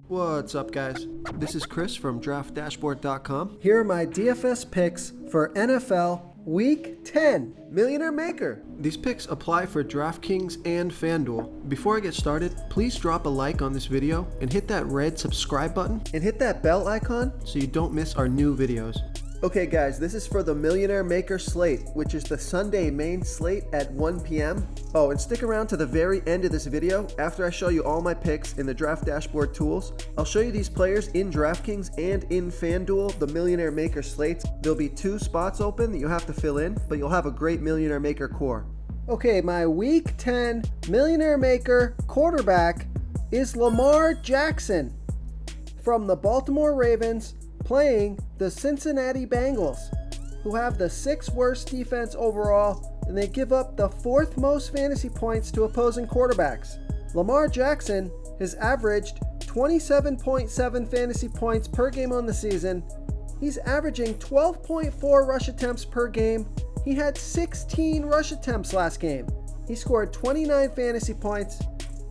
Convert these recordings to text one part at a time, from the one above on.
What's up, guys? This is Chris from DraftDashboard.com. Here are my DFS picks for NFL Week 10. Millionaire Maker. These picks apply for DraftKings and FanDuel. Before I get started, please drop a like on this video and hit that red subscribe button And hit that bell icon so you don't miss our new videos. Okay guys, this is for the Millionaire Maker slate, which is the Sunday main slate at 1 p.m. Oh, and stick around to the very end of this video. After I show you all my picks in the Draft Dashboard tools, I'll show you these players in DraftKings and in FanDuel, the Millionaire Maker slates. There'll be 2 spots open that you have to fill in, but you'll have a great Millionaire Maker core. Okay, my Week 10 Millionaire Maker quarterback is Lamar Jackson from the Baltimore Ravens, playing the Cincinnati Bengals, who have the 6th worst defense overall, and they give up the 4th most fantasy points to opposing quarterbacks. Lamar Jackson has averaged 27.7 fantasy points per game on the season. He's averaging 12.4 rush attempts per game. He had 16 rush attempts last game. He scored 29 fantasy points.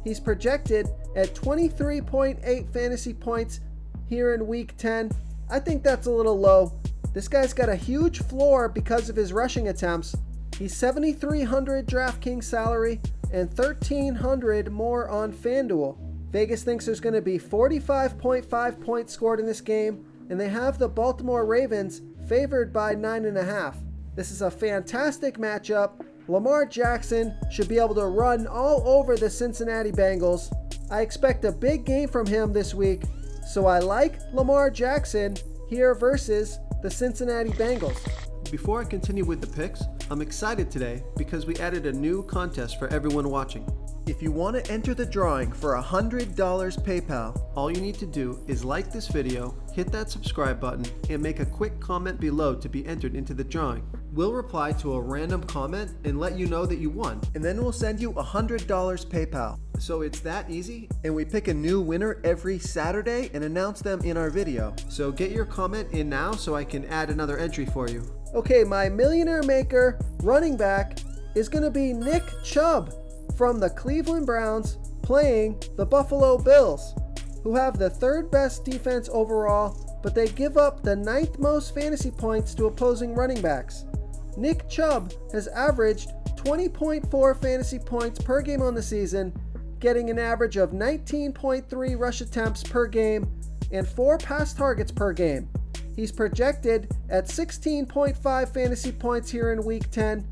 He's projected at 23.8 fantasy points here in Week 10. I think that's a little low. This guy's got a huge floor because of his rushing attempts. He's $7,300 DraftKings salary and $1,300 more on FanDuel. Vegas thinks there's going to be 45.5 points scored in this game, and they have the Baltimore Ravens favored by 9.5. This is a fantastic matchup. Lamar Jackson should be able to run all over the Cincinnati Bengals. I expect a big game from him this week. So I like Lamar Jackson here versus the Cincinnati Bengals. Before I continue with the picks, I'm excited today because we added a new contest for everyone watching. If you want to enter the drawing for $100 PayPal, all you need to do is like this video, hit that subscribe button, and make a quick comment below to be entered into the drawing. We'll reply to a random comment and let you know that you won. And then we'll send you $100 PayPal. So it's that easy, and we pick a new winner every Saturday and announce them in our video. So get your comment in now so I can add another entry for you. Okay, my Millionaire Maker running back is going to be Nick Chubb from the Cleveland Browns, playing the Buffalo Bills, who have the 3rd best defense overall, but they give up the 9th most fantasy points to opposing running backs. Nick Chubb has averaged 20.4 fantasy points per game on the season, getting an average of 19.3 rush attempts per game and 4 pass targets per game. He's projected at 16.5 fantasy points here in Week 10.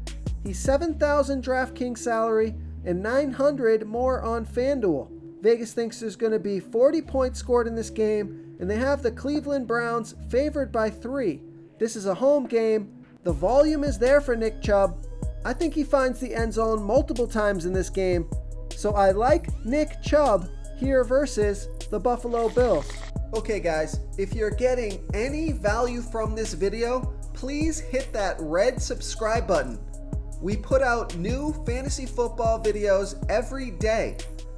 He's $7,000 DraftKings salary and $900 more on FanDuel. Vegas thinks there's going to be 40 points scored in this game, and they have the Cleveland Browns favored by 3. This is a home game. The volume is there for Nick Chubb. I think he finds the end zone multiple times in this game. So I like Nick Chubb here versus the Buffalo Bills. Okay guys, if you're getting any value from this video, please hit that red subscribe button. We put out new fantasy football videos every day.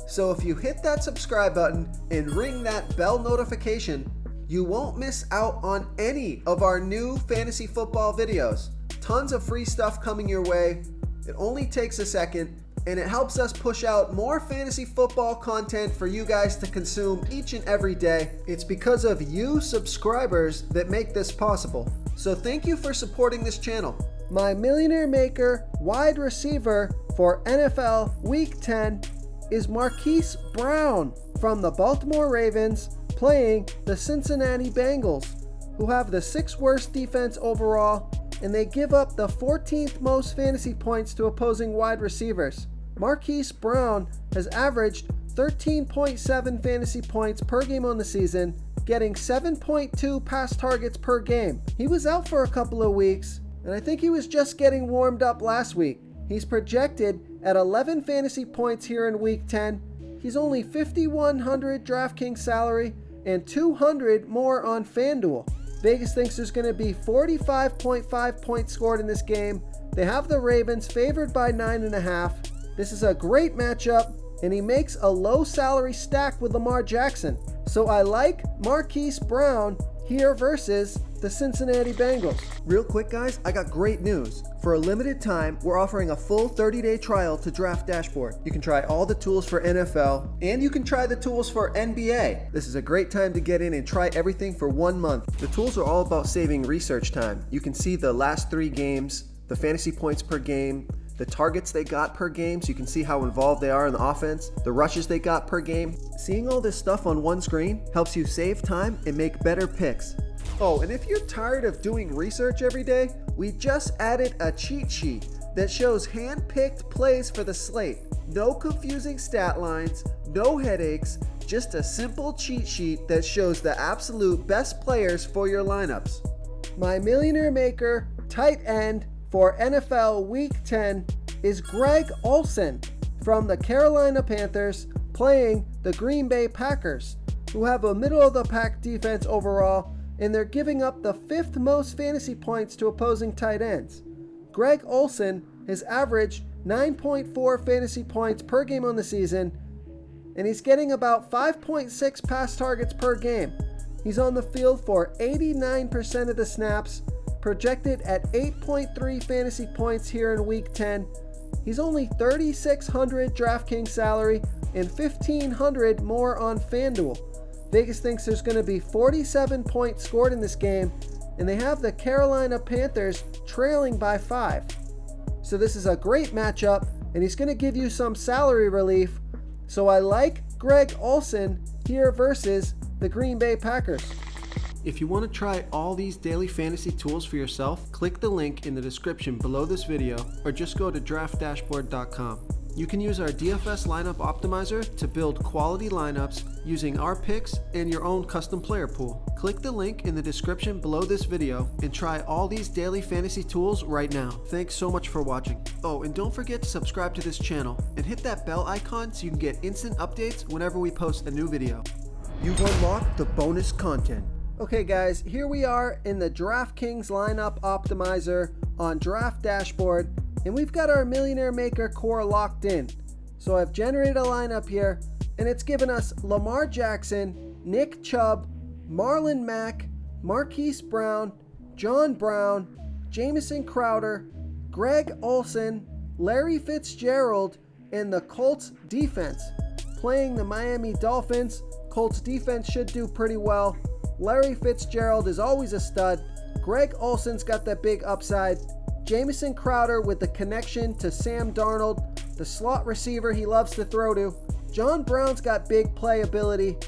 So if you hit that subscribe button and ring that bell notification, you won't miss out on any of our new fantasy football videos. Tons of free stuff coming your way. It only takes a second, and it helps us push out more fantasy football content for you guys to consume each and every day. It's because of you subscribers that make this possible. So thank you for supporting this channel. My Millionaire Maker wide receiver for NFL Week 10 is Marquise Brown from the Baltimore Ravens, playing the Cincinnati Bengals, who have the 6th worst defense overall, and they give up the 14th most fantasy points to opposing wide receivers. Marquise Brown has averaged 13.7 fantasy points per game on the season, getting 7.2 pass targets per game. He was out for a couple of weeks, and I think he was just getting warmed up last week. He's projected at 11 fantasy points here in Week 10. He's only $5,100 DraftKings salary and $200 more on FanDuel. Vegas thinks there's going to be 45.5 points scored in this game. They have the Ravens favored by 9.5. This is a great matchup, and he makes a low salary stack with Lamar Jackson. So I like Marquise Brown here versus the Cincinnati Bengals. Real quick, guys, I got great news. For a limited time, we're offering a full 30-day trial to Draft Dashboard. You can try all the tools for NFL, and you can try the tools for NBA. This is a great time to get in and try everything for 1 month. The tools are all about saving research time. You can see the last 3 games, the fantasy points per game, the targets they got per game, so you can see how involved they are in the offense, the rushes they got per game. Seeing all this stuff on one screen helps you save time and make better picks. Oh, and if you're tired of doing research every day, we just added a cheat sheet that shows hand-picked plays for the slate. No confusing stat lines, no headaches, just a simple cheat sheet that shows the absolute best players for your lineups. My Millionaire Maker tight end for NFL Week 10 is Greg Olsen from the Carolina Panthers playing the Green Bay Packers, who have a middle-of-the-pack defense overall, and they're giving up the 5th most fantasy points to opposing tight ends. Greg Olsen has averaged 9.4 fantasy points per game on the season, and he's getting about 5.6 pass targets per game. He's on the field for 89% of the snaps, projected at 8.3 fantasy points here in Week 10. He's only $3,600 DraftKings salary and $1,500 more on FanDuel. Vegas thinks there's going to be 47 points scored in this game, and they have the Carolina Panthers trailing by 5. So this is a great matchup, and he's going to give you some salary relief. So I like Greg Olsen here versus the Green Bay Packers. If you want to try all these daily fantasy tools for yourself, click the link in the description below this video or just go to draftdashboard.com. You can use our DFS lineup optimizer to build quality lineups using our picks and your own custom player pool. Click the link in the description below this video and try all these daily fantasy tools right now. Thanks so much for watching. Oh, and don't forget to subscribe to this channel and hit that bell icon so you can get instant updates whenever we post a new video. You've unlocked the bonus content. Okay guys, here we are in the DraftKings lineup optimizer on Draft Dashboard, and we've got our Millionaire Maker core locked in. So I've generated a lineup here, and it's given us Lamar Jackson, Nick Chubb, Marlon Mack, Marquise Brown, John Brown, Jamison Crowder, Greg Olsen, Larry Fitzgerald, and the Colts defense. Playing the Miami Dolphins, Colts defense should do pretty well. Larry Fitzgerald is always a stud. Greg Olsen's got that big upside. Jamison Crowder with the connection to Sam Darnold, the slot receiver he loves to throw to. John Brown's got big playability.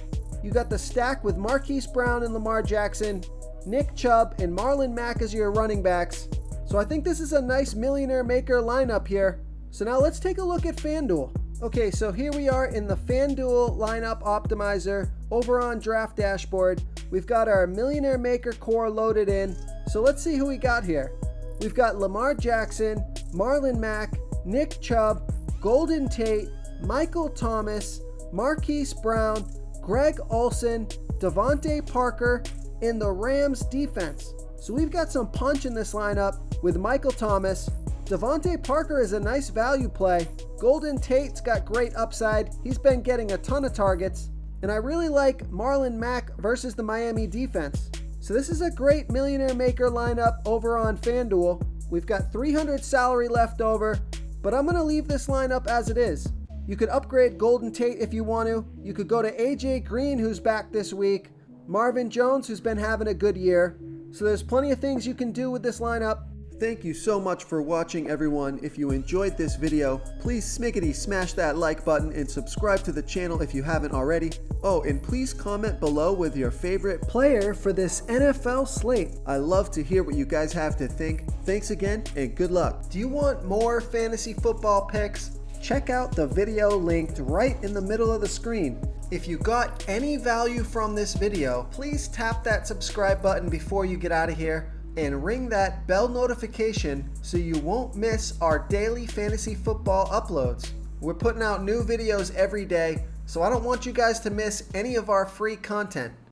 You got the stack with Marquise Brown and Lamar Jackson, Nick Chubb, and Marlon Mack as your running backs. So I think this is a nice Millionaire Maker lineup here. So now let's take a look at FanDuel. Okay, so here we are in the FanDuel lineup optimizer over on Draft Dashboard. We've got our Millionaire Maker core loaded in. So let's see who we got here. We've got Lamar Jackson, Marlon Mack, Nick Chubb, Golden Tate, Michael Thomas, Marquise Brown, Greg Olsen, Devontae Parker, and the Rams defense. So we've got some punch in this lineup with Michael Thomas. Devontae Parker is a nice value play. Golden Tate's got great upside. He's been getting a ton of targets. And I really like Marlon Mack versus the Miami defense. So this is a great Millionaire Maker lineup over on FanDuel. We've got 300 salary left over, but I'm going to leave this lineup as it is. You could upgrade Golden Tate if you want to. You could go to AJ Green, who's back this week. Marvin Jones, who's been having a good year. So there's plenty of things you can do with this lineup. Thank you so much for watching, everyone. If you enjoyed this video, please smiggity smash that like button and subscribe to the channel if you haven't already. Oh, and please comment below with your favorite player for this NFL slate. I love to hear what you guys have to think. Thanks again and good luck. Do you want more fantasy football picks? Check out the video linked right in the middle of the screen. If you got any value from this video, please tap that subscribe button before you get out of here and ring that bell notification so you won't miss our daily fantasy football uploads. We're putting out new videos every day, so I don't want you guys to miss any of our free content.